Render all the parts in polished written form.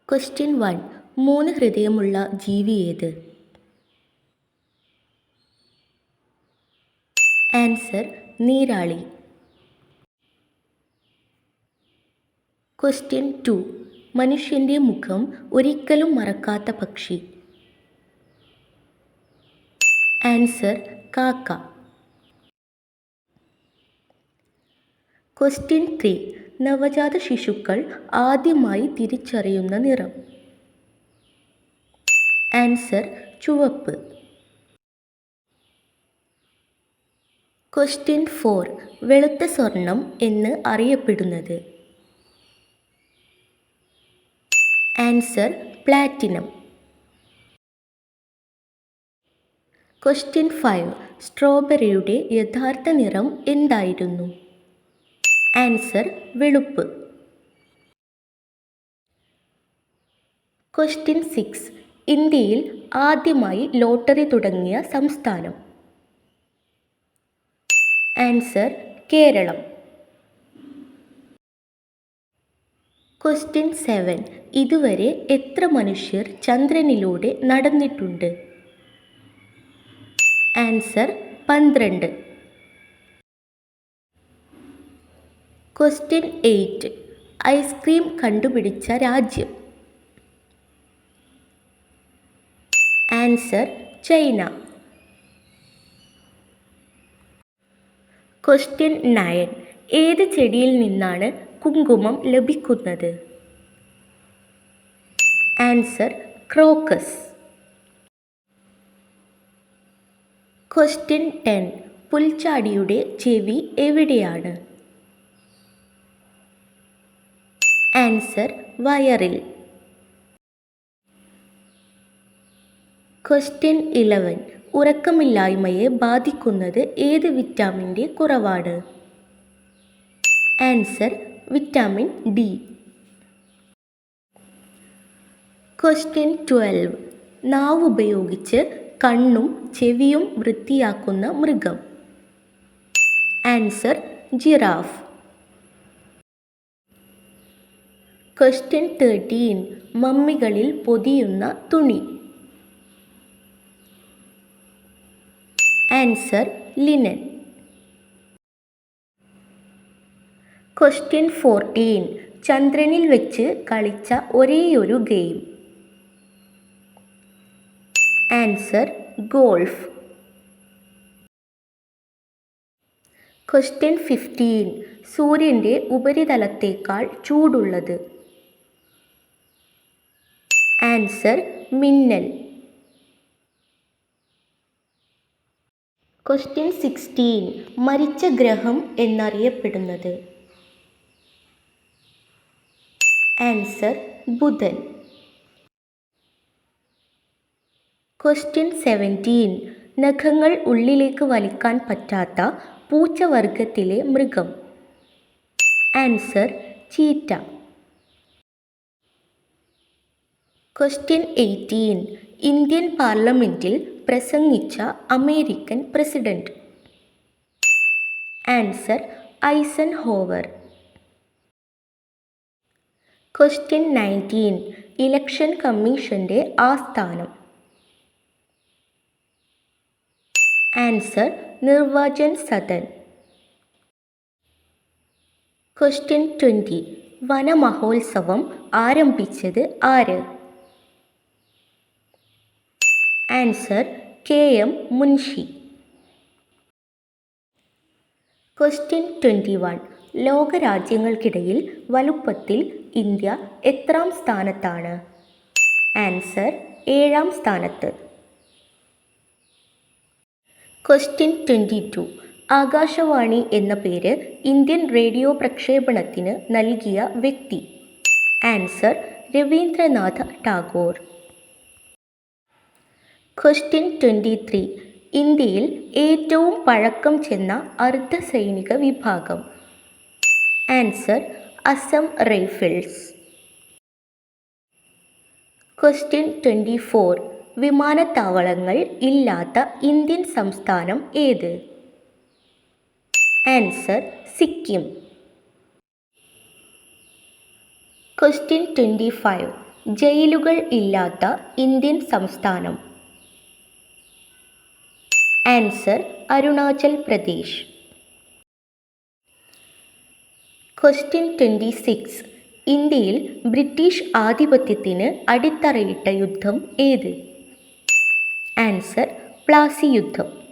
Question 1. 3 ഹൃദയമുള്ള ജീവി ഏത്? Answer നീരാളി. Question 2. മനുഷ്യൻ്റെ മുഖം ഒരിക്കലും മറക്കാത്ത പക്ഷി. ആൻസർ കാക്ക. ക്വസ്റ്റ്യൻ 3. നവജാത ശിശുക്കൾ ആദ്യമായി തിരിച്ചറിയുന്ന നിറം. ആൻസർ ചുവപ്പ്. ക്വസ്റ്റ്യൻ 4. വെളുത്ത സ്വർണം എന്ന് അറിയപ്പെടുന്നത്. Answer platinum. ക്വസ്റ്റ്യൻ 5. സ്ട്രോബെറിയുടെ യഥാർത്ഥ നിറം എന്തായിരുന്നു? ആൻസർ വെളുപ്പ്. ക്വസ്റ്റ്യൻ 6. ഇന്ത്യയിൽ ആദ്യമായി ലോട്ടറി തുടങ്ങിയ സംസ്ഥാനം. ആൻസർ കേരളം. ക്വസ്റ്റ്യൻ 7. ഇതുവരെ എത്ര മനുഷ്യർ ചന്ദ്രനിലൂടെ നടന്നിട്ടുണ്ട്? ആൻസർ 12. ക്വസ്റ്റ്യൻ 8. ഐസ്ക്രീം കണ്ടുപിടിച്ച രാജ്യം. Answer China. ക്വസ്റ്റ്യൻ 9. ഏത് ചെടിയിൽ നിന്നാണ് കുങ്കുമം ലഭിക്കുന്നത്? Answer crocus. ക്വസ്റ്റ്യൻ 10. പുൽച്ചാടിയുടെ ചെവി എവിടെയാണ്? ആൻസർ വയറിൽ. ക്വസ്റ്റ്യൻ 11. ഉറക്കമില്ലായ്മയെ ബാധിക്കുന്നത് ഏത് വിറ്റാമിൻ്റെ കുറവാണ്? Answer vitamin D. ക്വസ്റ്റ്യൻ 12. നാവ് ഉപയോഗിച്ച് കണ്ണും ചെവിയും വൃത്തിയാക്കുന്ന മൃഗം. Answer giraffe. ക്വസ്റ്റ്യൻ 13. മമ്മികളിൽ പൊതിയുന്ന തുണി. Answer linen. ക്വസ്റ്റ്യൻ 14. ചന്ദ്രനിൽ വെച്ച് കളിച്ച ഒരേയൊരു ഗെയിം. Answer golf. ക്വസ്റ്റ്യൻ 15. സൂര്യൻ്റെ ഉപരിതലത്തേക്കാൾ ചൂടുള്ളത്. ആൻസർ മിന്നൽ. ക്വസ്റ്റ്യൻ 16. മരിച്ച ഗ്രഹം എന്നറിയപ്പെടുന്നത്. ആൻസർ ബുധൻ. ക്വസ്റ്റ്യൻ 17. നഖങ്ങൾ ഉള്ളിലേക്ക് വലിക്കാൻ പറ്റാത്ത പൂച്ചവർഗത്തിലെ മൃഗം. Answer cheetah. ക്വസ്റ്റ്യൻ 18. ഇന്ത്യൻ പാർലമെൻറ്റിൽ പ്രസംഗിച്ച American president. Answer Eisenhower. Question 19. Election കമ്മീഷൻ്റെ ആസ്ഥാനം. ആൻസർ നിർവാചൻ സദൻ. ക്വസ്റ്റ്യൻ 20. വനമഹോത്സവം ആരംഭിച്ചത് ആര്? Answer KM Munshi. ക്വസ്റ്റ്യൻ 21. ലോകരാജ്യങ്ങൾക്കിടയിൽ വലുപ്പത്തിൽ ഇന്ത്യ എത്രാം സ്ഥാനത്താണ്? ആൻസർ 7ാം സ്ഥാനത്ത്. ക്വസ്റ്റ്യൻ 22. ആകാശവാണി എന്ന പേര് ഇന്ത്യൻ റേഡിയോ പ്രക്ഷേപണത്തിന് നൽകിയ വ്യക്തി. ആൻസർ രവീന്ദ്രനാഥ ടാഗോർ. ക്വസ്റ്റ്യൻ 23. ഇന്ത്യയിൽ ഏറ്റവും പഴക്കം ചെന്ന അർദ്ധസൈനിക വിഭാഗം. Answer Assam rifles. ക്വസ്റ്റ്യൻ 24. വിമാനത്താവളങ്ങൾ ഇല്ലാത്ത ഇന്ത്യൻ സംസ്ഥാനം ഏത്? ആൻസർ സിക്കിം. Question 25. ജയിലുകൾ ഇല്ലാത്ത ഇന്ത്യൻ സംസ്ഥാനം. ആൻസർ അരുണാചൽ പ്രദേശ്. ക്വസ്റ്റ്യൻ 26. ഇന്ത്യയിൽ ബ്രിട്ടീഷ് ആധിപത്യത്തിന് അടിത്തറയിട്ട യുദ്ധം ഏത്? ആൻസർ പ്ലാസി യുദ്ധം.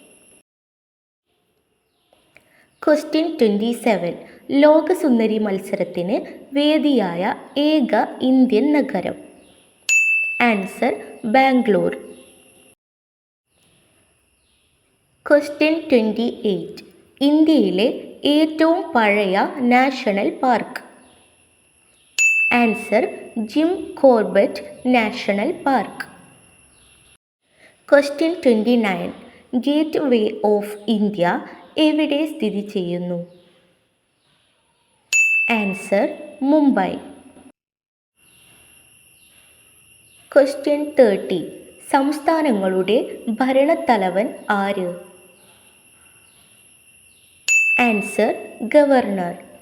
ക്വസ്റ്റ്യൻ 27. ലോകസുന്ദരി മത്സരത്തിന് വേദിയായ ഏക ഇന്ത്യൻ നഗരം. ആൻസർ ബാംഗ്ലൂർ. ക്വസ്റ്റ്യൻ 28. ഇന്ത്യയിലെ ഏറ്റവും പഴയ national park. Answer Jim Corbett national park. Question 29. Gate way of India എവിടെ സ്ഥിതി ചെയ്യുന്നു? ആൻസർ മുംബൈ. ക്വസ്റ്റ്യൻ 30. സംസ്ഥാനങ്ങളുടെ ഭരണത്തലവൻ ആര്? Answer governor.